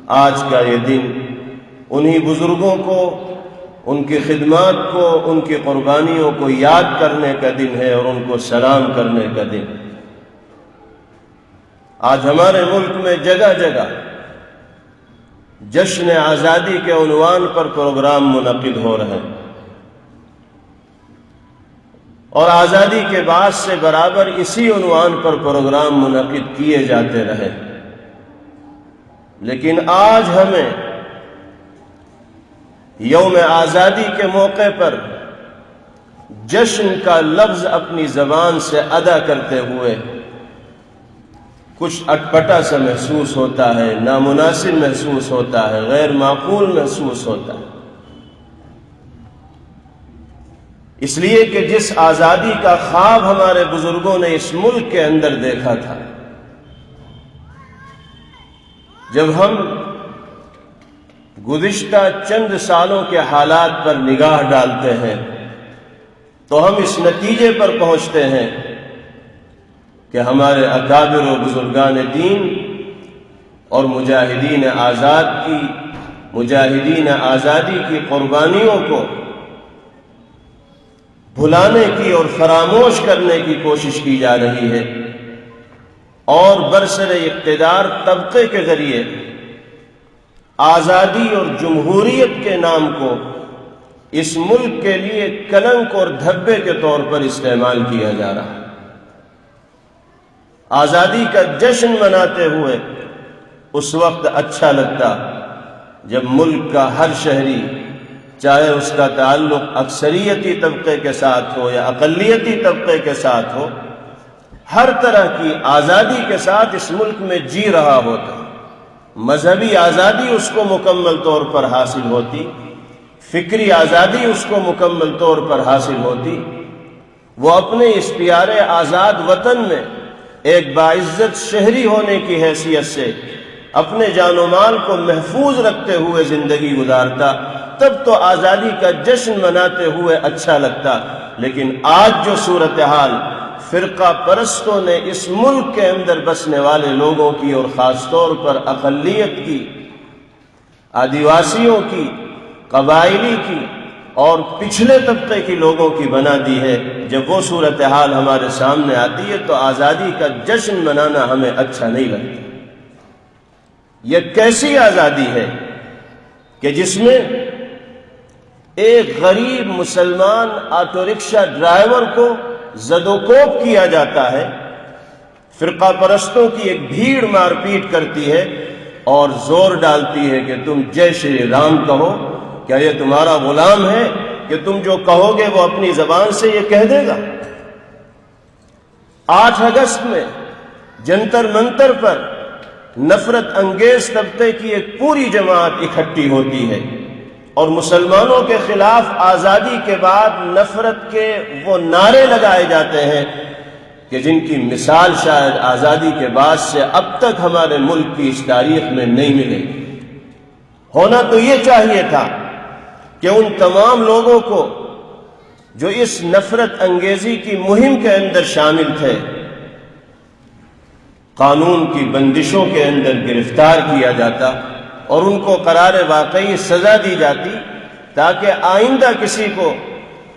آج کا یہ دن انہی بزرگوں کو، ان کی خدمات کو، ان کی قربانیوں کو یاد کرنے کا دن ہے اور ان کو سلام کرنے کا دن۔ آج ہمارے ملک میں جگہ جگہ جشن آزادی کے عنوان پر پروگرام منعقد ہو رہے ہیں، اور آزادی کے بعد سے برابر اسی عنوان پر پروگرام منعقد کیے جاتے رہے، لیکن آج ہمیں یوم آزادی کے موقع پر جشن کا لفظ اپنی زبان سے ادا کرتے ہوئے کچھ اٹپٹا سا محسوس ہوتا ہے، نامناسب محسوس ہوتا ہے، غیر معقول محسوس ہوتا ہے، اس لیے کہ جس آزادی کا خواب ہمارے بزرگوں نے اس ملک کے اندر دیکھا تھا، جب ہم گزشتہ چند سالوں کے حالات پر نگاہ ڈالتے ہیں تو ہم اس نتیجے پر پہنچتے ہیں کہ ہمارے اکابر و بزرگان دین اور مجاہدین آزادی کی قربانیوں کو بھلانے کی اور فراموش کرنے کی کوشش کی جا رہی ہے، اور برسر اقتدار طبقے کے ذریعے آزادی اور جمہوریت کے نام کو اس ملک کے لیے کلنک اور دھبے کے طور پر استعمال کیا جا رہا ہے۔ آزادی کا جشن مناتے ہوئے اس وقت اچھا لگتا جب ملک کا ہر شہری، چاہے اس کا تعلق اکثریتی طبقے کے ساتھ ہو یا اقلیتی طبقے کے ساتھ ہو، ہر طرح کی آزادی کے ساتھ اس ملک میں جی رہا ہوتا۔ مذہبی آزادی اس کو مکمل طور پر حاصل ہوتی، فکری آزادی اس کو مکمل طور پر حاصل ہوتی، وہ اپنے اس پیارے آزاد وطن میں ایک باعزت شہری ہونے کی حیثیت سے اپنے جان و مال کو محفوظ رکھتے ہوئے زندگی گزارتا، تب تو آزادی کا جشن مناتے ہوئے اچھا لگتا۔ لیکن آج جو صورتحال فرقہ پرستوں نے اس ملک کے اندر بسنے والے لوگوں کی، اور خاص طور پر اقلیت کی، آدیواسیوں کی، قبائلی کی اور پچھلے طبقے کی لوگوں کی بنا دی ہے، جب وہ صورتحال ہمارے سامنے آتی ہے تو آزادی کا جشن منانا ہمیں اچھا نہیں لگتا۔ یہ کیسی آزادی ہے کہ جس میں ایک غریب مسلمان آٹو رکشہ ڈرائیور کو زد و کوب کیا جاتا ہے، فرقہ پرستوں کی ایک بھیڑ مار پیٹ کرتی ہے اور زور ڈالتی ہے کہ تم جے شری رام کہو۔ کیا یہ تمہارا غلام ہے کہ تم جو کہو گے وہ اپنی زبان سے یہ کہہ دے گا؟ 8 اگست میں جنتر منتر پر نفرت انگیز طبقے کی ایک پوری جماعت اکٹھی ہوتی ہے، اور مسلمانوں کے خلاف آزادی کے بعد نفرت کے وہ نعرے لگائے جاتے ہیں کہ جن کی مثال شاید آزادی کے بعد سے اب تک ہمارے ملک کی اس تاریخ میں نہیں ملے گی۔ ہونا تو یہ چاہیے تھا کہ ان تمام لوگوں کو جو اس نفرت انگیزی کی مہم کے اندر شامل تھے، قانون کی بندشوں کے اندر گرفتار کیا جاتا اور ان کو قرار واقعی سزا دی جاتی، تاکہ آئندہ کسی کو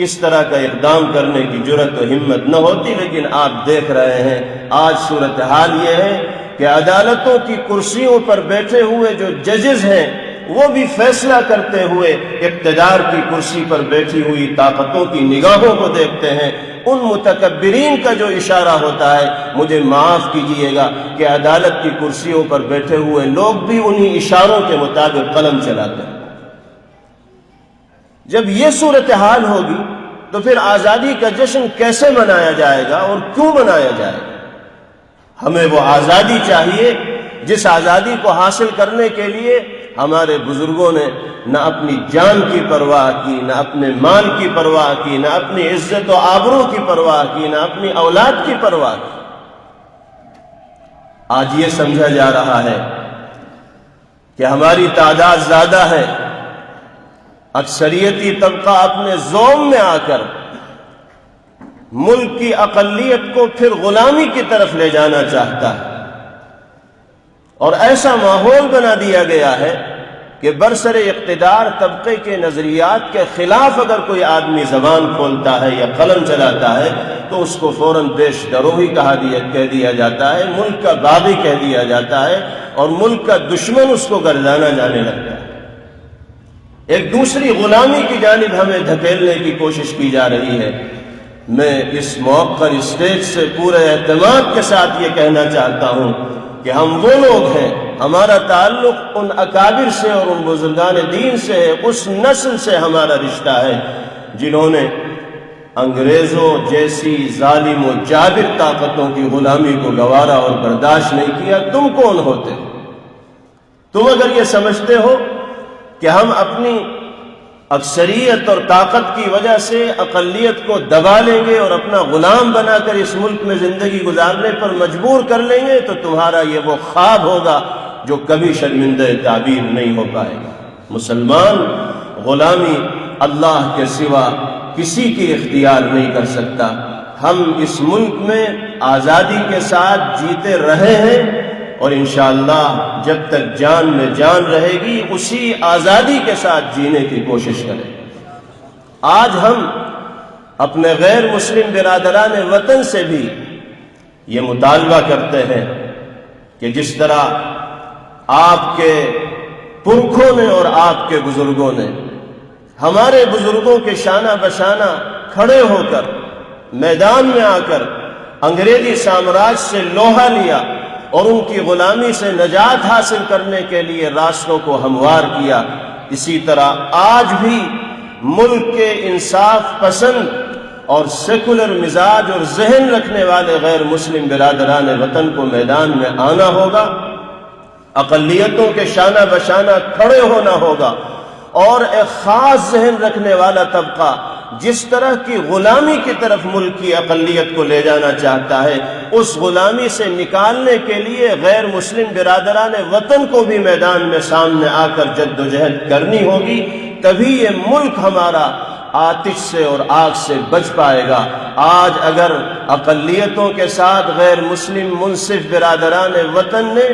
اس طرح کا اقدام کرنے کی جرأت و ہمت نہ ہوتی۔ لیکن آپ دیکھ رہے ہیں آج صورتحال یہ ہے کہ عدالتوں کی کرسیوں پر بیٹھے ہوئے جو ججز ہیں وہ بھی فیصلہ کرتے ہوئے اقتدار کی کرسی پر بیٹھی ہوئی طاقتوں کی نگاہوں کو دیکھتے ہیں۔ ان متکبرین کا جو اشارہ ہوتا ہے، مجھے معاف کیجئے گا کہ عدالت کی کرسیوں پر بیٹھے ہوئے لوگ بھی انہی اشاروں کے مطابق قلم چلاتے ہیں۔ جب یہ صورتحال ہوگی تو پھر آزادی کا جشن کیسے منایا جائے گا اور کیوں منایا جائے گا؟ ہمیں وہ آزادی چاہیے جس آزادی کو حاصل کرنے کے لیے ہمارے بزرگوں نے نہ اپنی جان کی پرواہ کی، نہ اپنے مال کی پرواہ کی، نہ اپنی عزت و آبرو کی پرواہ کی، نہ اپنی اولاد کی پرواہ کی۔ آج یہ سمجھا جا رہا ہے کہ ہماری تعداد زیادہ ہے، اکثریتی طبقہ اپنے زوم میں آ کر ملک کی اقلیت کو پھر غلامی کی طرف لے جانا چاہتا ہے، اور ایسا ماحول بنا دیا گیا ہے کہ برسر اقتدار طبقے کے نظریات کے خلاف اگر کوئی آدمی زبان کھولتا ہے یا قلم چلاتا ہے تو اس کو فوراً پیش دروہی کہہ دیا جاتا ہے، ملک کا باغی کہہ دیا جاتا ہے، اور ملک کا دشمن اس کو گردانا جانے لگتا ہے۔ ایک دوسری غلامی کی جانب ہمیں دھکیلنے کی کوشش کی جا رہی ہے۔ میں اس موقر اسٹیج سے پورے اعتماد کے ساتھ یہ کہنا چاہتا ہوں کہ ہم وہ لوگ ہیں، ہمارا تعلق ان اکابر سے اور ان بزرگان دین سے ہے، اس نسل سے ہمارا رشتہ ہے جنہوں نے انگریزوں جیسی ظالم و جابر طاقتوں کی غلامی کو گوارا اور برداشت نہیں کیا۔ تم کون ہوتے؟ تم اگر یہ سمجھتے ہو کہ ہم اپنی اکثریت اور طاقت کی وجہ سے اقلیت کو دبا لیں گے اور اپنا غلام بنا کر اس ملک میں زندگی گزارنے پر مجبور کر لیں گے، تو تمہارا یہ وہ خواب ہوگا جو کبھی شرمندہ تعبیر نہیں ہو پائے گا۔ مسلمان غلامی اللہ کے سوا کسی کی اختیار نہیں کر سکتا۔ ہم اس ملک میں آزادی کے ساتھ جیتے رہے ہیں اور انشاءاللہ جب تک جان میں جان رہے گی اسی آزادی کے ساتھ جینے کی کوشش کریں۔ آج ہم اپنے غیر مسلم برادران وطن سے بھی یہ مطالبہ کرتے ہیں کہ جس طرح آپ کے پرکھوں نے اور آپ کے بزرگوں نے ہمارے بزرگوں کے شانہ بشانہ کھڑے ہو کر میدان میں آ کر انگریزی سامراج سے لوہا لیا اور ان کی غلامی سے نجات حاصل کرنے کے لیے راستوں کو ہموار کیا، اسی طرح آج بھی ملک کے انصاف پسند اور سیکولر مزاج اور ذہن رکھنے والے غیر مسلم برادران وطن کو میدان میں آنا ہوگا، اقلیتوں کے شانہ بشانہ کھڑے ہونا ہوگا، اور ایک خاص ذہن رکھنے والا طبقہ جس طرح کی غلامی کی طرف ملک کی اقلیت کو لے جانا چاہتا ہے، اس غلامی سے نکالنے کے لیے غیر مسلم برادران وطن کو بھی میدان میں سامنے آ کر جد و جہد کرنی ہوگی، تبھی یہ ملک ہمارا آتش سے اور آگ سے بچ پائے گا۔ آج اگر اقلیتوں کے ساتھ غیر مسلم منصف برادران وطن نے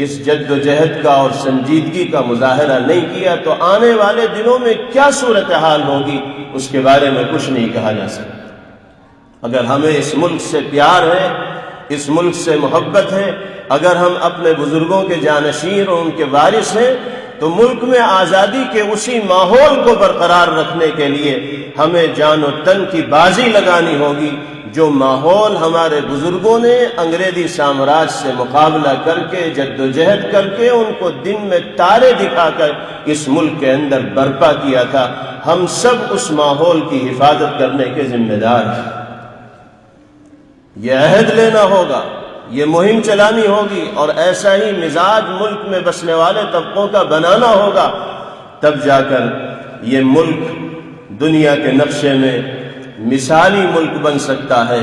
اس جد و جہد کا اور سنجیدگی کا مظاہرہ نہیں کیا تو آنے والے دنوں میں کیا صورتحال ہوگی اس کے بارے میں کچھ نہیں کہا جا سکتا۔ اگر ہمیں اس ملک سے پیار ہے، اس ملک سے محبت ہے، اگر ہم اپنے بزرگوں کے جانشین اور ان کے وارث ہیں، تو ملک میں آزادی کے اسی ماحول کو برقرار رکھنے کے لیے ہمیں جان و تن کی بازی لگانی ہوگی، جو ماحول ہمارے بزرگوں نے انگریزی سامراج سے مقابلہ کر کے جد و جہد کر کے ان کو دن میں تارے دکھا کر اس ملک کے اندر برپا کیا تھا۔ ہم سب اس ماحول کی حفاظت کرنے کے ذمہ دار ہیں۔ یہ عہد لینا ہوگا، یہ مہم چلانی ہوگی، اور ایسا ہی مزاج ملک میں بسنے والے طبقوں کا بنانا ہوگا، تب جا کر یہ ملک دنیا کے نقشے میں مثالی ملک بن سکتا ہے،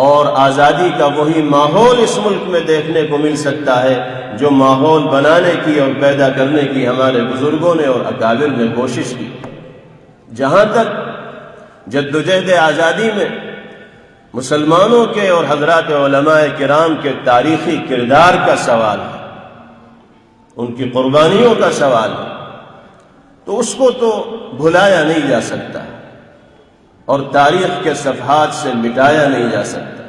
اور آزادی کا وہی ماحول اس ملک میں دیکھنے کو مل سکتا ہے جو ماحول بنانے کی اور پیدا کرنے کی ہمارے بزرگوں نے اور اکابر نے کوشش کی۔ جہاں تک جدوجہد آزادی میں مسلمانوں کے اور حضرات علماء کرام کے تاریخی کردار کا سوال ہے، ان کی قربانیوں کا سوال ہے، تو اس کو تو بھلایا نہیں جا سکتا اور تاریخ کے صفحات سے مٹایا نہیں جا سکتا۔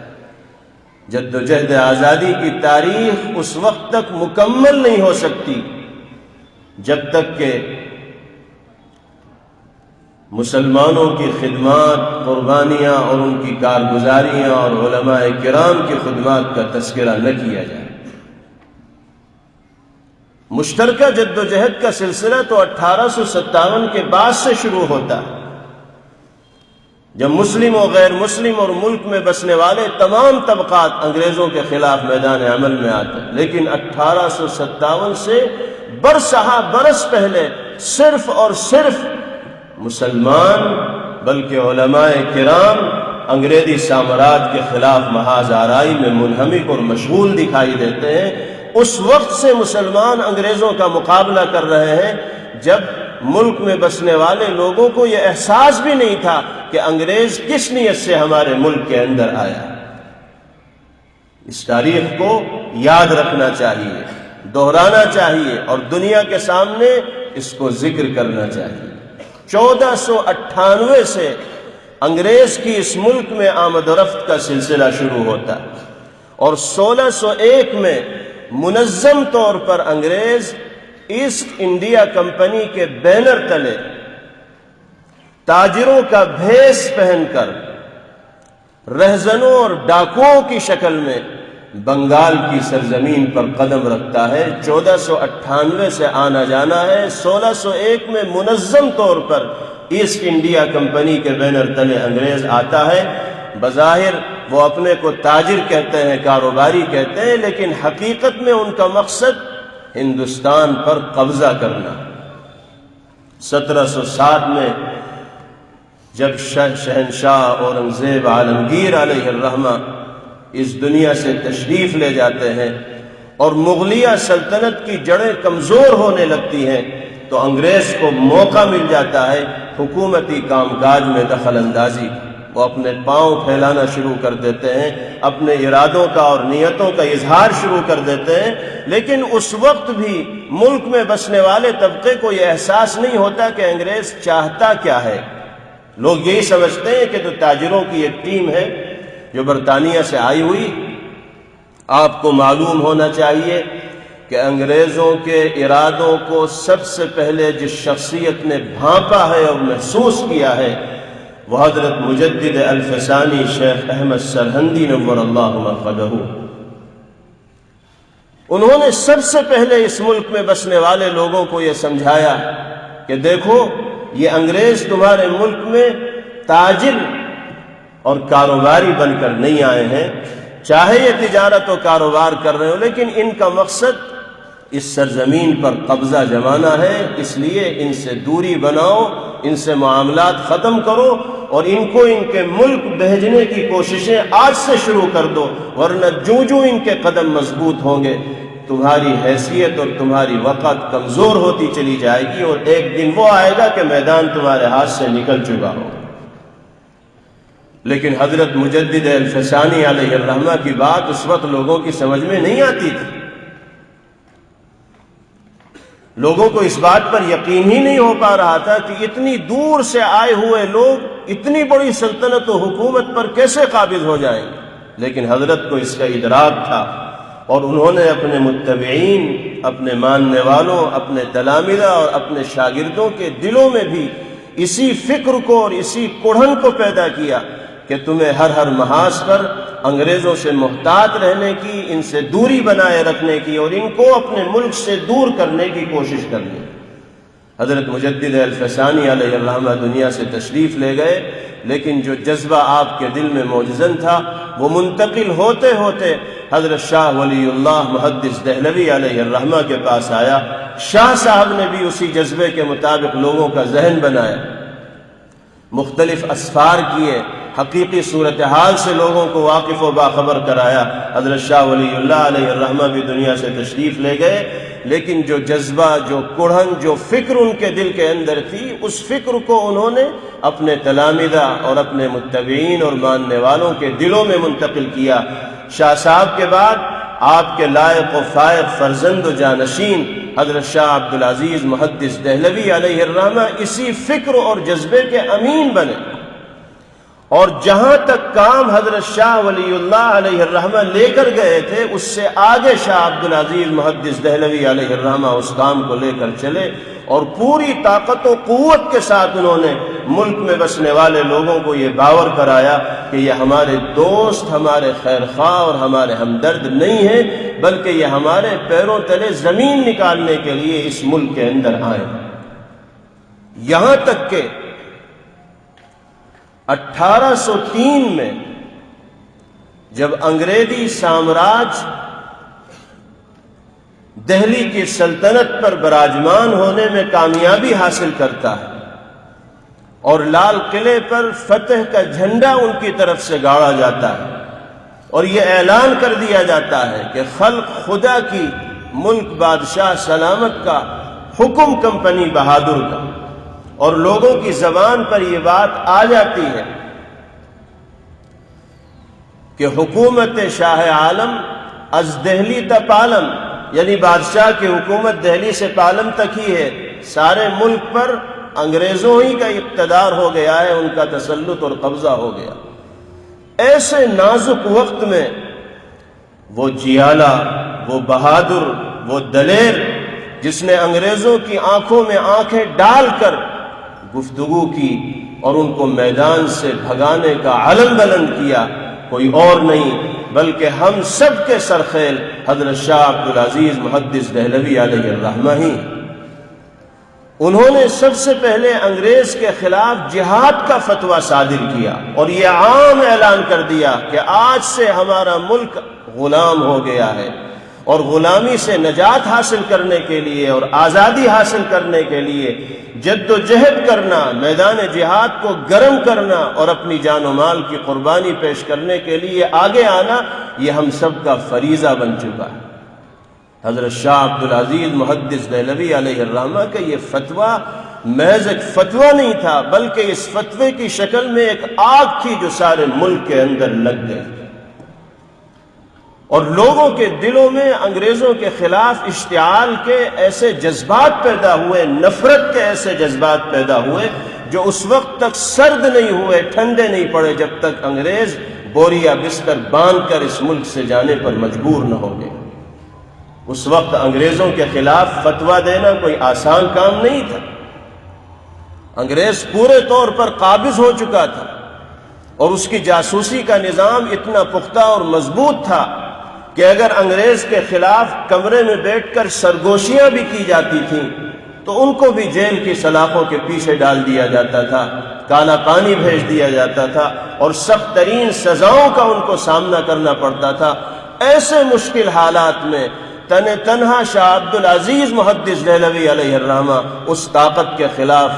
جدوجہد آزادی کی تاریخ اس وقت تک مکمل نہیں ہو سکتی جب تک کہ مسلمانوں کی خدمات، قربانیاں اور ان کی کارگزاریاں اور علماء کرام کی خدمات کا تذکرہ نہ کیا جائے۔ مشترکہ جدوجہد کا سلسلہ تو 1857 کے بعد سے شروع ہوتا ہے، جب مسلم و غیر مسلم اور ملک میں بسنے والے تمام طبقات انگریزوں کے خلاف میدان عمل میں آتے ہیں، لیکن 1857 سے برسہ برس پہلے صرف اور صرف مسلمان بلکہ علماء کرام انگریزی سامراج کے خلاف محاذ آرائی میں منہمک اور مشغول دکھائی دیتے ہیں۔ اس وقت سے مسلمان انگریزوں کا مقابلہ کر رہے ہیں جب ملک میں بسنے والے لوگوں کو یہ احساس بھی نہیں تھا کہ انگریز کس نیت سے ہمارے ملک کے اندر آیا۔ اس تاریخ کو یاد رکھنا چاہیے۔ دہرانا چاہیے اور دنیا کے سامنے اس کو ذکر کرنا چاہیے۔ 1498 سے انگریز کی اس ملک میں آمد و رفت کا سلسلہ شروع ہوتا اور 1601 میں منظم طور پر انگریز ایسٹ انڈیا کمپنی کے بینر تلے تاجروں کا بھیس پہن کر رہزنوں اور ڈاکوؤں کی شکل میں بنگال کی سرزمین پر قدم رکھتا ہے۔ 1498 سے آنا جانا ہے، 1601 میں منظم طور پر ایسٹ انڈیا کمپنی کے بینر تلے انگریز آتا ہے۔ بظاہر وہ اپنے کو تاجر کہتے ہیں، کاروباری کہتے ہیں، لیکن حقیقت میں ان کا مقصد ہندوستان پر قبضہ کرنا۔ 1707 میں جب شہنشاہ اورنگزیب عالمگیر علیہ الرحمہ اس دنیا سے تشریف لے جاتے ہیں اور مغلیہ سلطنت کی جڑیں کمزور ہونے لگتی ہیں، تو انگریز کو موقع مل جاتا ہے حکومتی کام کاج میں دخل اندازی۔ وہ اپنے پاؤں پھیلانا شروع کر دیتے ہیں، اپنے ارادوں کا اور نیتوں کا اظہار شروع کر دیتے ہیں، لیکن اس وقت بھی ملک میں بسنے والے طبقے کو یہ احساس نہیں ہوتا کہ انگریز چاہتا کیا ہے۔ لوگ یہی سمجھتے ہیں کہ تو تاجروں کی ایک ٹیم ہے جو برطانیہ سے آئی ہوئی۔ آپ کو معلوم ہونا چاہیے کہ انگریزوں کے ارادوں کو سب سے پہلے جس شخصیت نے بھانپا ہے اور محسوس کیا ہے وہ حضرت مجدد الفسانی شیخ احمد سرہندی نور اللہ مرقدہ۔ انہوں نے سب سے پہلے اس ملک میں بسنے والے لوگوں کو یہ سمجھایا کہ دیکھو، یہ انگریز تمہارے ملک میں تاجر اور کاروباری بن کر نہیں آئے ہیں، چاہے یہ تجارت و کاروبار کر رہے ہو، لیکن ان کا مقصد اس سرزمین پر قبضہ جمانا ہے۔ اس لیے ان سے دوری بناؤ، ان سے معاملات ختم کرو اور ان کو ان کے ملک بھیجنے کی کوششیں آج سے شروع کر دو، ورنہ جو ان کے قدم مضبوط ہوں گے تمہاری حیثیت اور تمہاری وقت کمزور ہوتی چلی جائے گی، اور ایک دن وہ آئے گا کہ میدان تمہارے ہاتھ سے نکل چکا ہو۔ لیکن حضرت مجدد الفسانی علیہ الرحمہ کی بات اس وقت لوگوں کی سمجھ میں نہیں آتی تھی۔ لوگوں کو اس بات پر یقین ہی نہیں ہو پا رہا تھا کہ اتنی دور سے آئے ہوئے لوگ اتنی بڑی سلطنت و حکومت پر کیسے قابض ہو جائیں گے، لیکن حضرت کو اس کا ادراک تھا، اور انہوں نے اپنے متبعین، اپنے ماننے والوں، اپنے تلامذہ اور اپنے شاگردوں کے دلوں میں بھی اسی فکر کو اور اسی کڑھن کو پیدا کیا کہ تمہیں ہر محاذ پر انگریزوں سے محتاط رہنے کی، ان سے دوری بنائے رکھنے کی اور ان کو اپنے ملک سے دور کرنے کی کوشش کرنی۔ حضرت مجدد الفسانی علیہ الرحمہ دنیا سے تشریف لے گئے، لیکن جو جذبہ آپ کے دل میں موجزن تھا وہ منتقل ہوتے ہوتے حضرت شاہ ولی اللہ محدث دہلوی علیہ الرحمہ کے پاس آیا۔ شاہ صاحب نے بھی اسی جذبے کے مطابق لوگوں کا ذہن بنایا، مختلف اسفار کیے، حقیقی صورتحال سے لوگوں کو واقف و باخبر کرایا۔ حضرت شاہ ولی اللہ علیہ الرحمہ بھی دنیا سے تشریف لے گئے، لیکن جو جذبہ، جو کڑھن، جو فکر ان کے دل کے اندر تھی، اس فکر کو انہوں نے اپنے تلامذہ اور اپنے متبعین اور ماننے والوں کے دلوں میں منتقل کیا۔ شاہ صاحب کے بعد آپ کے لائق و فائق فرزند و جانشین حضرت شاہ عبدالعزیز محدث دہلوی علیہ الرحمہ اسی فکر اور جذبے کے امین بنے، اور جہاں تک کام حضرت شاہ ولی اللہ علیہ الرحمہ لے کر گئے تھے اس سے آگے شاہ عبدالعزیز محدث دہلوی علیہ الرحمہ اس کام کو لے کر چلے، اور پوری طاقت و قوت کے ساتھ انہوں نے ملک میں بسنے والے لوگوں کو یہ باور کرایا کہ یہ ہمارے دوست، ہمارے خیر خواہ اور ہمارے ہمدرد نہیں ہیں، بلکہ یہ ہمارے پیروں تلے زمین نکالنے کے لیے اس ملک کے اندر آئے۔ یہاں تک کہ 1803 میں جب انگریزی سامراج دہلی کی سلطنت پر براجمان ہونے میں کامیابی حاصل کرتا ہے اور لال قلعے پر فتح کا جھنڈا ان کی طرف سے گاڑا جاتا ہے، اور یہ اعلان کر دیا جاتا ہے کہ خلق خدا کی، ملک بادشاہ سلامت کا، حکم کمپنی بہادر کا، اور لوگوں کی زبان پر یہ بات آ جاتی ہے کہ حکومت شاہ عالم از دہلی تا پالم، یعنی بادشاہ کی حکومت دہلی سے پالم تک ہی ہے، سارے ملک پر انگریزوں ہی کا اقتدار ہو گیا ہے، ان کا تسلط اور قبضہ ہو گیا۔ ایسے نازک وقت میں وہ جیالہ، وہ بہادر، وہ دلیر جس نے انگریزوں کی آنکھوں میں آنکھیں ڈال کر گفتگو کی اور ان کو میدان سے بھگانے کا علم بلند کیا، کوئی اور نہیں بلکہ ہم سب کے سرخیل حضرت شاہ عبدالعزیز محدث دہلوی علیہ الرحمہ ہی۔ انہوں نے سب سے پہلے انگریز کے خلاف جہاد کا فتویٰ صادر کیا اور یہ عام اعلان کر دیا کہ آج سے ہمارا ملک غلام ہو گیا ہے، اور غلامی سے نجات حاصل کرنے کے لیے اور آزادی حاصل کرنے کے لیے جد و جہد کرنا، میدان جہاد کو گرم کرنا اور اپنی جان و مال کی قربانی پیش کرنے کے لیے آگے آنا، یہ ہم سب کا فریضہ بن چکا ہے۔ حضرت شاہ عبدالعزیز محدث دہلوی علیہ الرحمہ کا یہ فتویٰ محض ایک فتویٰ نہیں تھا، بلکہ اس فتوے کی شکل میں ایک آگ تھی جو سارے ملک کے اندر لگ گئی، اور لوگوں کے دلوں میں انگریزوں کے خلاف اشتعال کے ایسے جذبات پیدا ہوئے، نفرت کے ایسے جذبات پیدا ہوئے جو اس وقت تک سرد نہیں ہوئے، ٹھنڈے نہیں پڑے جب تک انگریز بوریا بستر باندھ کر اس ملک سے جانے پر مجبور نہ ہو گئے۔ اس وقت انگریزوں کے خلاف فتویٰ دینا کوئی آسان کام نہیں تھا۔ انگریز پورے طور پر قابض ہو چکا تھا اور اس کی جاسوسی کا نظام اتنا پختہ اور مضبوط تھا کہ اگر انگریز کے خلاف کمرے میں بیٹھ کر سرگوشیاں بھی کی جاتی تھیں تو ان کو بھی جیل کی سلاخوں کے پیچھے ڈال دیا جاتا تھا، کالا پانی بھیج دیا جاتا تھا اور سخت ترین سزاؤں کا ان کو سامنا کرنا پڑتا تھا۔ ایسے مشکل حالات میں تنہا شاہ عبدالعزیز محدث دہلوی علیہ الرحمہ اس طاقت کے خلاف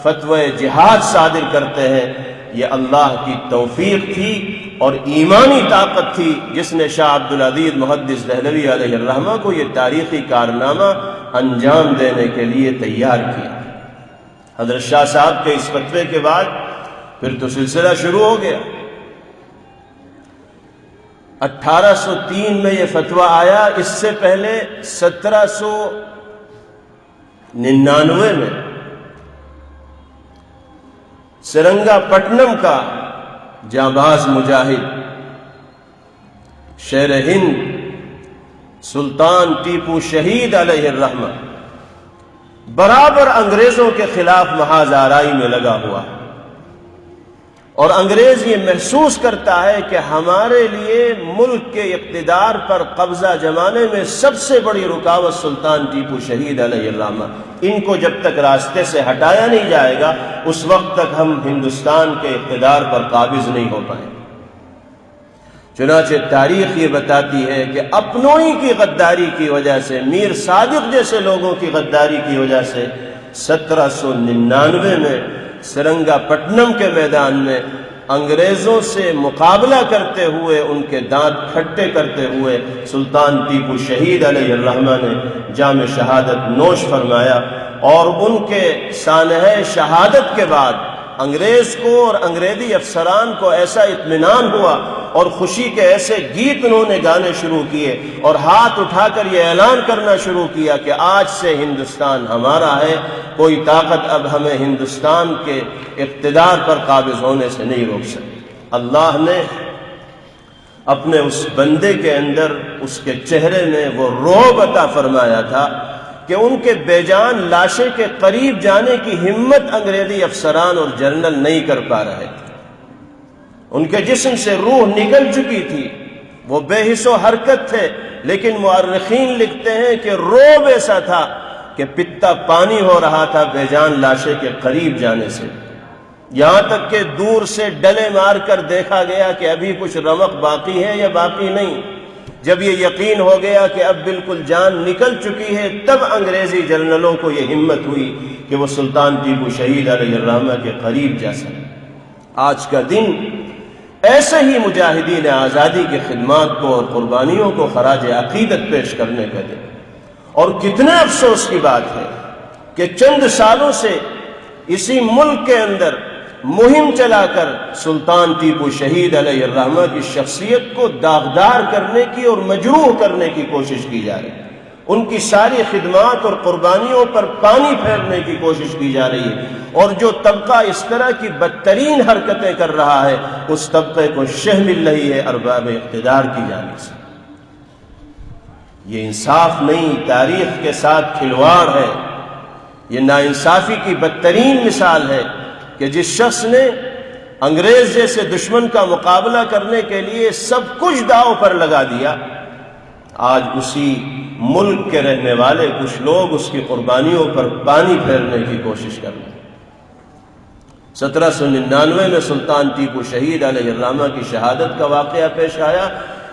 فتوی جہاد صادر کرتے ہیں۔ یہ اللہ کی توفیق تھی اور ایمانی طاقت تھی جس نے شاہ عبدالعزیز محدث دہلوی علیہ الرحمہ کو یہ تاریخی کارنامہ انجام دینے کے لیے تیار کیا۔ حضرت شاہ صاحب کے اس فتوے کے بعد پھر تو سلسلہ شروع ہو گیا۔ 1803 میں یہ فتویٰ آیا، اس سے پہلے 1799 میں سرنگا پٹنم کا جانباز مجاہد شیر ہند سلطان ٹیپو شہید علیہ الرحمہ برابر انگریزوں کے خلاف محاذ آرائی میں لگا ہوا، اور انگریز یہ محسوس کرتا ہے کہ ہمارے لیے ملک کے اقتدار پر قبضہ جمانے میں سب سے بڑی رکاوٹ سلطان ٹیپو شہید علیہ الرحمہ، ان کو جب تک راستے سے ہٹایا نہیں جائے گا اس وقت تک ہم ہندوستان کے اقتدار پر قابض نہیں ہو پائیں۔ چنانچہ تاریخ یہ بتاتی ہے کہ اپنوں ہی کی غداری کی وجہ سے، میر صادق جیسے لوگوں کی غداری کی وجہ سے 1799 میں سرنگا پٹنم کے میدان میں انگریزوں سے مقابلہ کرتے ہوئے، ان کے دانت کھٹے کرتے ہوئے سلطان ٹیپو شہید علیہ الرحمہ نے جام شہادت نوش فرمایا، اور ان کے سانحہ شہادت کے بعد انگریز کو اور انگریزی افسران کو ایسا اطمینان ہوا اور خوشی کے ایسے گیت انہوں نے گانے شروع کیے اور ہاتھ اٹھا کر یہ اعلان کرنا شروع کیا کہ آج سے ہندوستان ہمارا ہے، کوئی طاقت اب ہمیں ہندوستان کے اقتدار پر قابض ہونے سے نہیں روک سکتی۔ اللہ نے اپنے اس بندے کے اندر، اس کے چہرے میں وہ رعب عطا فرمایا تھا کہ ان کے بے جان لاشیں کے قریب جانے کی ہمت انگریزی افسران اور جنرل نہیں کر پا رہے تھے۔ ان کے جسم سے روح نکل چکی تھی، وہ بے حس و حرکت تھے، لیکن مورخین لکھتے ہیں کہ رعب ایسا تھا کہ پتا پانی ہو رہا تھا بے جان لاشیں کے قریب جانے سے، یہاں تک کہ دور سے ڈلے مار کر دیکھا گیا کہ ابھی کچھ رمق باقی ہے یا باقی نہیں۔ جب یہ یقین ہو گیا کہ اب بالکل جان نکل چکی ہے، تب انگریزی جنرلوں کو یہ ہمت ہوئی کہ وہ سلطان ٹیپو شہید علیہ الرحمہ کے قریب جا سکے۔ آج کا دن ایسے ہی مجاہدین آزادی کی خدمات کو اور قربانیوں کو خراج عقیدت پیش کرنے کا دن، اور کتنے افسوس کی بات ہے کہ چند سالوں سے اسی ملک کے اندر مہم چلا کر سلطان ٹیپو شہید علیہ الرحمہ کی شخصیت کو داغدار کرنے کی اور مجروح کرنے کی کوشش کی جا رہی ہے۔ ان کی ساری خدمات اور قربانیوں پر پانی پھیرنے کی کوشش کی جا رہی ہے، اور جو طبقہ اس طرح کی بدترین حرکتیں کر رہا ہے اس طبقے کو شہ مل رہی ہے ارباب اقتدار کی جانب سے۔ یہ انصاف نہیں، تاریخ کے ساتھ کھلواڑ ہے۔ یہ ناانصافی کی بدترین مثال ہے کہ جس شخص نے انگریز جیسے دشمن کا مقابلہ کرنے کے لیے سب کچھ داؤ پر لگا دیا، آج اسی ملک کے رہنے والے کچھ لوگ اس کی قربانیوں پر پانی پھیرنے کی کوشش کر رہے ہیں۔ 1799 میں سلطان ٹیپو شہید علیہ الرحمہ کی شہادت کا واقعہ پیش آیا۔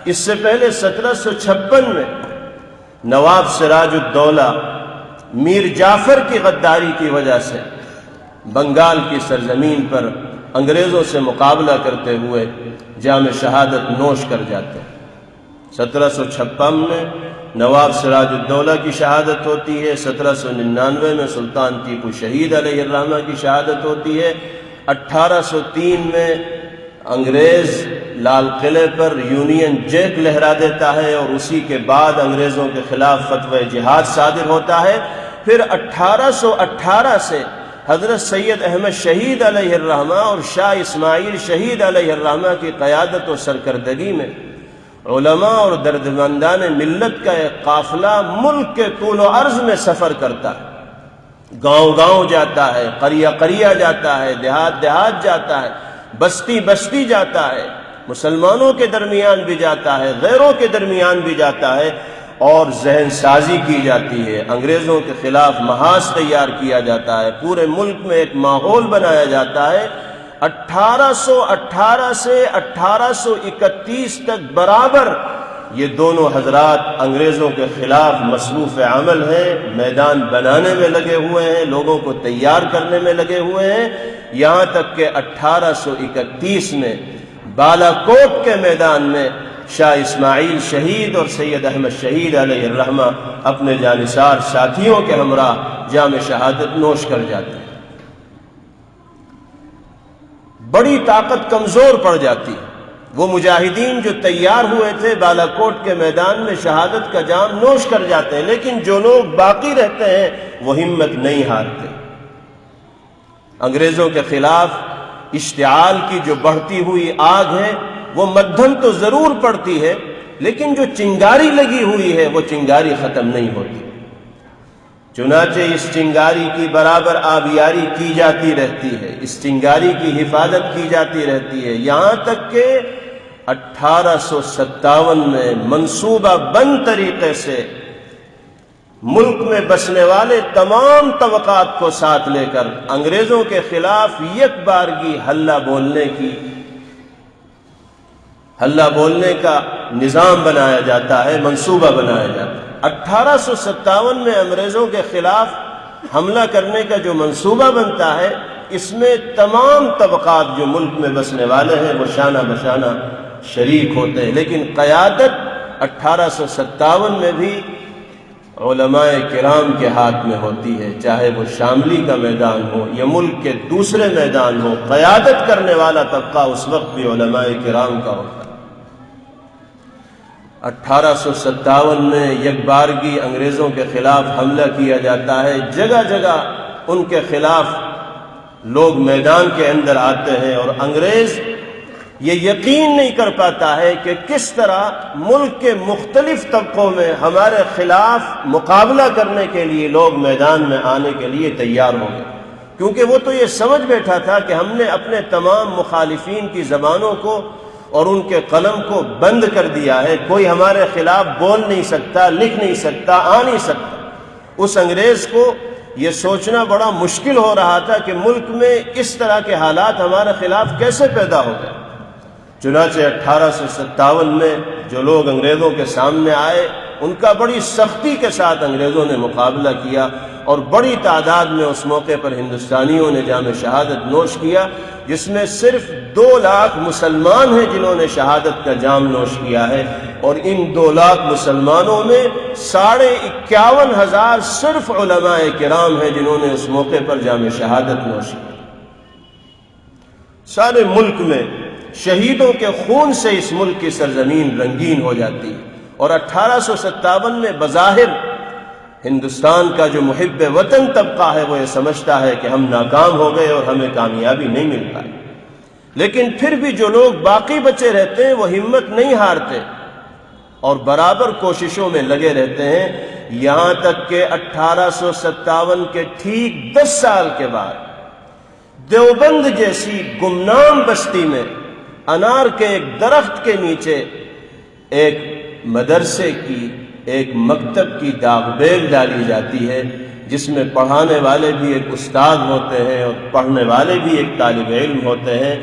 اس سے پہلے 1756 میں نواب سراج الدولہ میر جعفر کی غداری کی وجہ سے بنگال کی سرزمین پر انگریزوں سے مقابلہ کرتے ہوئے جام شہادت نوش کر جاتے ہیں۔ 1756 میں نواب سراج الدولہ کی شہادت ہوتی ہے، 1799 میں سلطان ٹیپو شہید علیہ الرحمہ کی شہادت ہوتی ہے، 1803 میں انگریز لال قلعے پر یونین جیک لہرا دیتا ہے اور اسی کے بعد انگریزوں کے خلاف فتوی جہاد صادر ہوتا ہے۔ پھر 1818 سے حضرت سید احمد شہید علیہ الرحمہ اور شاہ اسماعیل شہید علیہ الرحمہ کی قیادت و سرکردگی میں علماء اور دردمندان ملت کا ایک قافلہ ملک کے طول و عرض میں سفر کرتا ہے، گاؤں گاؤں جاتا ہے، قریہ قریہ جاتا ہے، دیہات دیہات جاتا ہے، بستی بستی جاتا ہے، مسلمانوں کے درمیان بھی جاتا ہے، غیروں کے درمیان بھی جاتا ہے، اور ذہن سازی کی جاتی ہے، انگریزوں کے خلاف محاذ تیار کیا جاتا ہے، پورے ملک میں ایک ماحول بنایا جاتا ہے۔ 1818 سے 1831 تک برابر یہ دونوں حضرات انگریزوں کے خلاف مصروف عمل ہیں، میدان بنانے میں لگے ہوئے ہیں، لوگوں کو تیار کرنے میں لگے ہوئے ہیں، یہاں تک کہ 1831 میں بالا کوٹ کے میدان میں شاہ اسماعیل شہید اور سید احمد شہید علیہ الرحمہ اپنے جانثار ساتھیوں کے ہمراہ جام شہادت نوش کر جاتے ہیں۔ بڑی طاقت کمزور پڑ جاتی، وہ مجاہدین جو تیار ہوئے تھے بالا کوٹ کے میدان میں شہادت کا جام نوش کر جاتے ہیں، لیکن جو لوگ باقی رہتے ہیں وہ ہمت نہیں ہارتے۔ انگریزوں کے خلاف اشتعال کی جو بڑھتی ہوئی آگ ہے وہ مدھم تو ضرور پڑتی ہے، لیکن جو چنگاری لگی ہوئی ہے وہ چنگاری ختم نہیں ہوتی۔ چنانچہ اس چنگاری کی برابر آبیاری کی جاتی رہتی ہے، اس چنگاری کی حفاظت کی جاتی رہتی ہے، یہاں تک کہ 1857 میں منصوبہ بند طریقے سے ملک میں بسنے والے تمام طبقات کو ساتھ لے کر انگریزوں کے خلاف یک بارگی ہلہ بولنے کا نظام بنایا جاتا ہے، منصوبہ بنایا جاتا ہے۔ 1857 میں انگریزوں کے خلاف حملہ کرنے کا جو منصوبہ بنتا ہے، اس میں تمام طبقات جو ملک میں بسنے والے ہیں وہ شانہ بشانہ شریک ہوتے ہیں، لیکن قیادت 1857 میں بھی علماء کرام کے ہاتھ میں ہوتی ہے، چاہے وہ شاملی کا میدان ہو یا ملک کے دوسرے میدان ہو، قیادت کرنے والا طبقہ اس وقت بھی علماء کرام کا ہوتا ہے۔ 1857 میں یک بارگی انگریزوں کے خلاف حملہ کیا جاتا ہے، جگہ جگہ ان کے خلاف لوگ میدان کے اندر آتے ہیں، اور انگریز یہ یقین نہیں کر پاتا ہے کہ کس طرح ملک کے مختلف طبقوں میں ہمارے خلاف مقابلہ کرنے کے لیے لوگ میدان میں آنے کے لیے تیار ہوں گے، کیونکہ وہ تو یہ سمجھ بیٹھا تھا کہ ہم نے اپنے تمام مخالفین کی زبانوں کو اور ان کے قلم کو بند کر دیا ہے، کوئی ہمارے خلاف بول نہیں سکتا، لکھ نہیں سکتا، آ نہیں سکتا۔ اس انگریز کو یہ سوچنا بڑا مشکل ہو رہا تھا کہ ملک میں اس طرح کے حالات ہمارے خلاف کیسے پیدا ہو گئے۔ چنانچہ 1857 میں جو لوگ انگریزوں کے سامنے آئے، ان کا بڑی سختی کے ساتھ انگریزوں نے مقابلہ کیا، اور بڑی تعداد میں اس موقع پر ہندوستانیوں نے جام شہادت نوش کیا، جس میں صرف 2 لاکھ مسلمان ہیں جنہوں نے شہادت کا جام نوش کیا ہے، اور ان 2 لاکھ مسلمانوں میں 51,500 صرف علماء کرام ہیں جنہوں نے اس موقع پر جام شہادت نوش کی۔ سارے ملک میں شہیدوں کے خون سے اس ملک کی سرزمین رنگین ہو جاتی ہے، اور 1857 میں بظاہر ہندوستان کا جو محب وطن طبقہ ہے وہ یہ سمجھتا ہے کہ ہم ناکام ہو گئے اور ہمیں کامیابی نہیں مل پائی، لیکن پھر بھی جو لوگ باقی بچے رہتے ہیں وہ ہمت نہیں ہارتے اور برابر کوششوں میں لگے رہتے ہیں، یہاں تک کہ 1857 کے ٹھیک 10 سال کے بعد دیوبند جیسی گمنام بستی میں انار کے ایک درخت کے نیچے ایک مدرسے کی، ایک مکتب کی داغ بیل ڈالی جاتی ہے، جس میں پڑھانے والے بھی ایک استاد ہوتے ہیں اور پڑھنے والے بھی ایک طالب علم ہوتے ہیں۔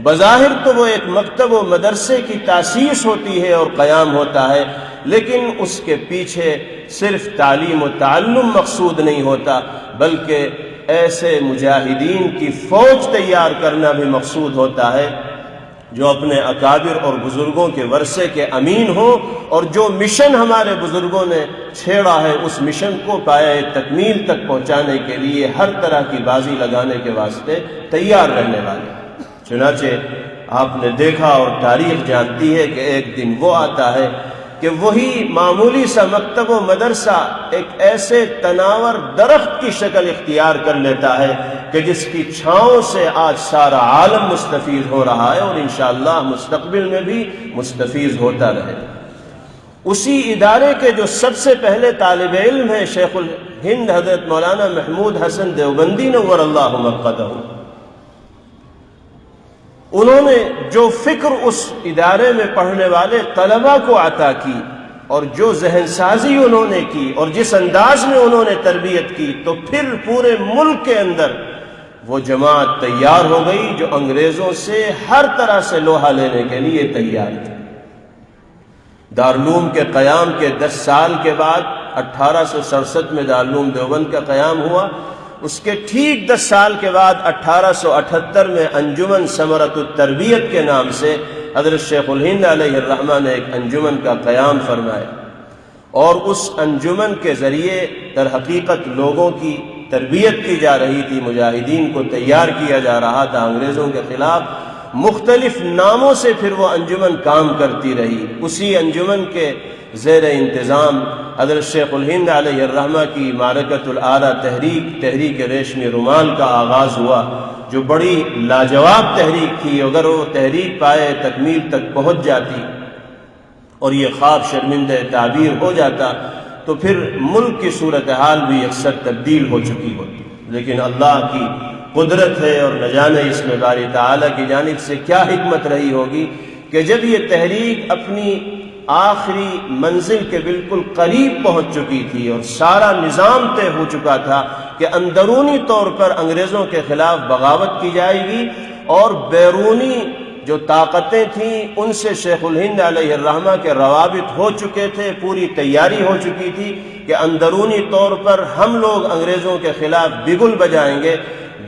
بظاہر تو وہ ایک مکتب و مدرسے کی تاسیس ہوتی ہے اور قیام ہوتا ہے، لیکن اس کے پیچھے صرف تعلیم و تعلم مقصود نہیں ہوتا، بلکہ ایسے مجاہدین کی فوج تیار کرنا بھی مقصود ہوتا ہے جو اپنے اکابر اور بزرگوں کے ورثے کے امین ہوں، اور جو مشن ہمارے بزرگوں نے چھیڑا ہے اس مشن کو پایہ تکمیل تک پہنچانے کے لیے ہر طرح کی بازی لگانے کے واسطے تیار رہنے والے۔ چنانچہ آپ نے دیکھا اور تاریخ جانتی ہے کہ ایک دن وہ آتا ہے کہ وہی معمولی سا مکتب و مدرسہ ایک ایسے تناور درخت کی شکل اختیار کر لیتا ہے کہ جس کی چھاؤں سے آج سارا عالم مستفید ہو رہا ہے اور انشاءاللہ مستقبل میں بھی مستفید ہوتا رہے۔ اسی ادارے کے جو سب سے پہلے طالب علم ہیں شیخ الہند حضرت مولانا محمود حسن دیوبندی نور اللہ مرقدہ، انہوں نے جو فکر اس ادارے میں پڑھنے والے طلباء کو عطا کی اور جو ذہن سازی انہوں نے کی اور جس انداز میں انہوں نے تربیت کی، تو پھر پورے ملک کے اندر وہ جماعت تیار ہو گئی جو انگریزوں سے ہر طرح سے لوہا لینے کے لیے تیار تھی۔ دارالعلوم کے قیام کے 10 سال کے بعد 1867 میں دارالعلوم دیوبند کا قیام ہوا، اس کے ٹھیک 10 سال کے بعد 1878 میں انجمن ثمرۃ التربیت کے نام سے حضرت شیخ الہند علیہ الرحمہ نے ایک انجمن کا قیام فرمایا، اور اس انجمن کے ذریعے در حقیقت لوگوں کی تربیت کی جا رہی تھی، مجاہدین کو تیار کیا جا رہا تھا انگریزوں کے خلاف۔ مختلف ناموں سے پھر وہ انجمن کام کرتی رہی۔ اسی انجمن کے زیر انتظام حضرت شیخ الہند علیہ الرحمہ کی معرکۃ الآرا تحریک ریشمی رومال کا آغاز ہوا، جو بڑی لاجواب تحریک تھی۔ اگر وہ تحریک پائے تکمیل تک پہنچ جاتی اور یہ خواب شرمندہ تعبیر ہو جاتا تو پھر ملک کی صورتحال بھی اکثر تبدیل ہو چکی ہوتی، لیکن اللہ کی قدرت ہے اور نہ جانے اس میں باری تعالیٰ کی جانب سے کیا حکمت رہی ہوگی کہ جب یہ تحریک اپنی آخری منزل کے بالکل قریب پہنچ چکی تھی اور سارا نظام طے ہو چکا تھا کہ اندرونی طور پر انگریزوں کے خلاف بغاوت کی جائے گی، اور بیرونی جو طاقتیں تھیں ان سے شیخ الہند علیہ الرحمہ کے روابط ہو چکے تھے، پوری تیاری ہو چکی تھی کہ اندرونی طور پر ہم لوگ انگریزوں کے خلاف بگل بجائیں گے،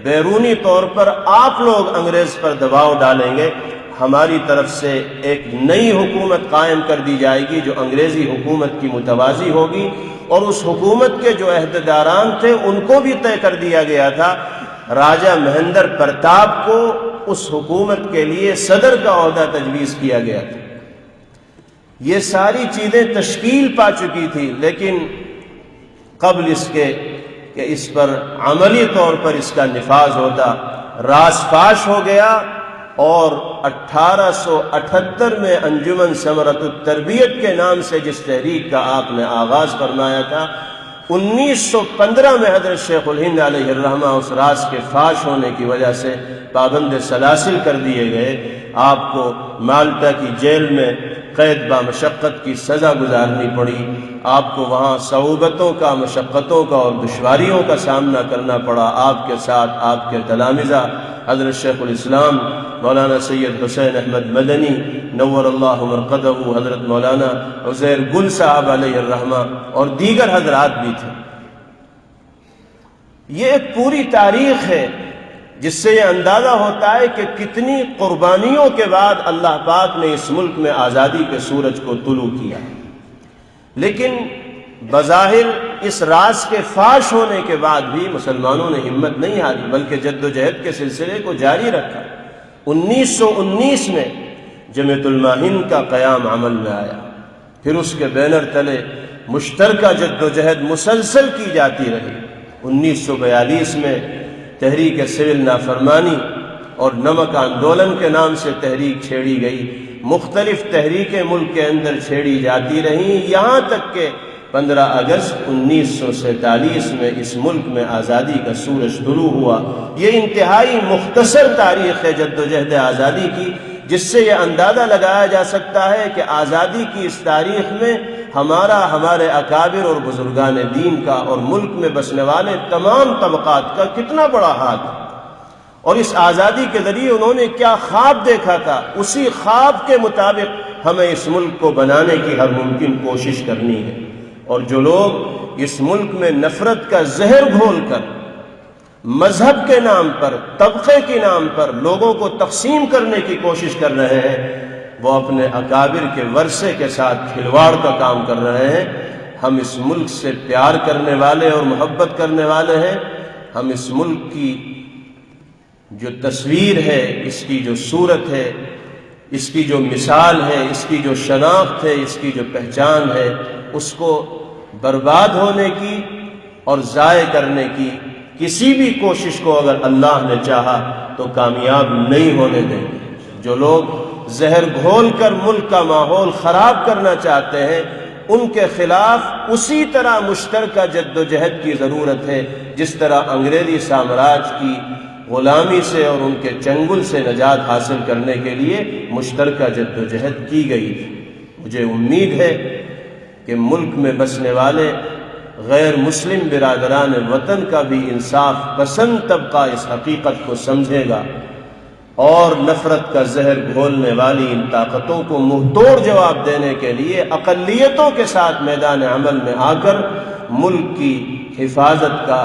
بیرونی طور پر آپ لوگ انگریز پر دباؤ ڈالیں گے، ہماری طرف سے ایک نئی حکومت قائم کر دی جائے گی جو انگریزی حکومت کی متوازی ہوگی، اور اس حکومت کے جو عہدیداران تھے ان کو بھی طے کر دیا گیا تھا۔ راجہ مہندر پرتاپ کو اس حکومت کے لیے صدر کا عہدہ تجویز کیا گیا تھا۔ یہ ساری چیزیں تشکیل پا چکی تھی، لیکن قبل اس کے کہ اس پر عملی طور پر اس کا نفاذ ہوتا، راز فاش ہو گیا، اور 1878 میں انجمن ثمرۃ التربیت کے نام سے جس تحریک کا آپ نے آغاز فرمایا تھا، 1915 میں حضرت شیخ الہند علیہ الرحمہ اس راز کے فاش ہونے کی وجہ سے پابند سلاسل کر دیے گئے۔ آپ کو مالٹا کی جیل میں قید با مشقت کی سزا گزارنی پڑی، آپ کو وہاں صعوبتوں کا، مشقتوں کا اور دشواریوں کا سامنا کرنا پڑا۔ آپ کے ساتھ آپ کے تلامذہ حضرت شیخ الاسلام مولانا سید حسین احمد مدنی نور اللہ مرقدہ، حضرت مولانا عزیر گل صاحب علیہ الرحمہ اور دیگر حضرات بھی تھے۔ یہ ایک پوری تاریخ ہے جس سے یہ اندازہ ہوتا ہے کہ کتنی قربانیوں کے بعد اللہ پاک نے اس ملک میں آزادی کے سورج کو طلوع کیا، لیکن بظاہر اس راز کے فاش ہونے کے بعد بھی مسلمانوں نے ہمت نہیں ہاری، بلکہ جد و جہد کے سلسلے کو جاری رکھا۔ 1919 میں جمعیت علماء ہند کا قیام عمل میں آیا، پھر اس کے بینر تلے مشترکہ جد و جہد مسلسل کی جاتی رہی۔ 1942 میں تحریک سول نافرمانی اور نمک آندولن کے نام سے تحریک چھیڑی گئی، مختلف تحریکیں ملک کے اندر چھیڑی جاتی رہیں، یہاں تک کہ 15 اگست 1947 میں اس ملک میں آزادی کا سورج طلوع ہوا۔ یہ انتہائی مختصر تاریخ ہے جد و جہد آزادی کی، جس سے یہ اندازہ لگایا جا سکتا ہے کہ آزادی کی اس تاریخ میں ہمارے اکابر اور بزرگان دین کا اور ملک میں بسنے والے تمام طبقات کا کتنا بڑا ہاتھ ہے، اور اس آزادی کے ذریعے انہوں نے کیا خواب دیکھا تھا، اسی خواب کے مطابق ہمیں اس ملک کو بنانے کی ہر ممکن کوشش کرنی ہے۔ اور جو لوگ اس ملک میں نفرت کا زہر گھول کر مذہب کے نام پر، طبقے کے نام پر لوگوں کو تقسیم کرنے کی کوشش کر رہے ہیں، وہ اپنے اکابر کے ورثے کے ساتھ کھلواڑ کا کام کر رہے ہیں۔ ہم اس ملک سے پیار کرنے والے اور محبت کرنے والے ہیں۔ ہم اس ملک کی جو تصویر ہے، اس کی جو صورت ہے، اس کی جو مثال ہے، اس کی جو شناخت ہے، اس کی جو پہچان ہے، اس کو برباد ہونے کی اور ضائع کرنے کی کسی بھی کوشش کو اگر اللہ نے چاہا تو کامیاب نہیں ہونے دیں گے۔ جو لوگ زہر گھول کر ملک کا ماحول خراب کرنا چاہتے ہیں، ان کے خلاف اسی طرح مشترکہ جد و جہد کی ضرورت ہے جس طرح انگریزی سامراج کی غلامی سے اور ان کے چنگل سے نجات حاصل کرنے کے لیے مشترکہ جد و جہد کی گئی تھی۔ مجھے امید ہے کہ ملک میں بسنے والے غیر مسلم برادران وطن کا بھی انصاف پسند طبقہ اس حقیقت کو سمجھے گا اور نفرت کا زہر گھولنے والی ان طاقتوں کو منہ توڑ جواب دینے کے لیے اقلیتوں کے ساتھ میدان عمل میں آ کر ملک کی حفاظت کا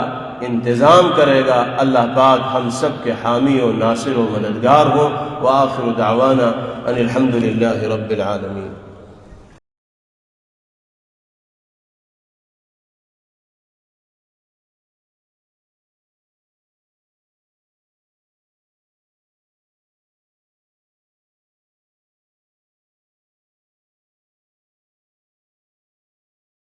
انتظام کرے گا۔ اللہ پاک ہم سب کے حامی و ناصر و مددگار ہوں۔ وآخر دعوانا ان الحمد للہ رب العالمین۔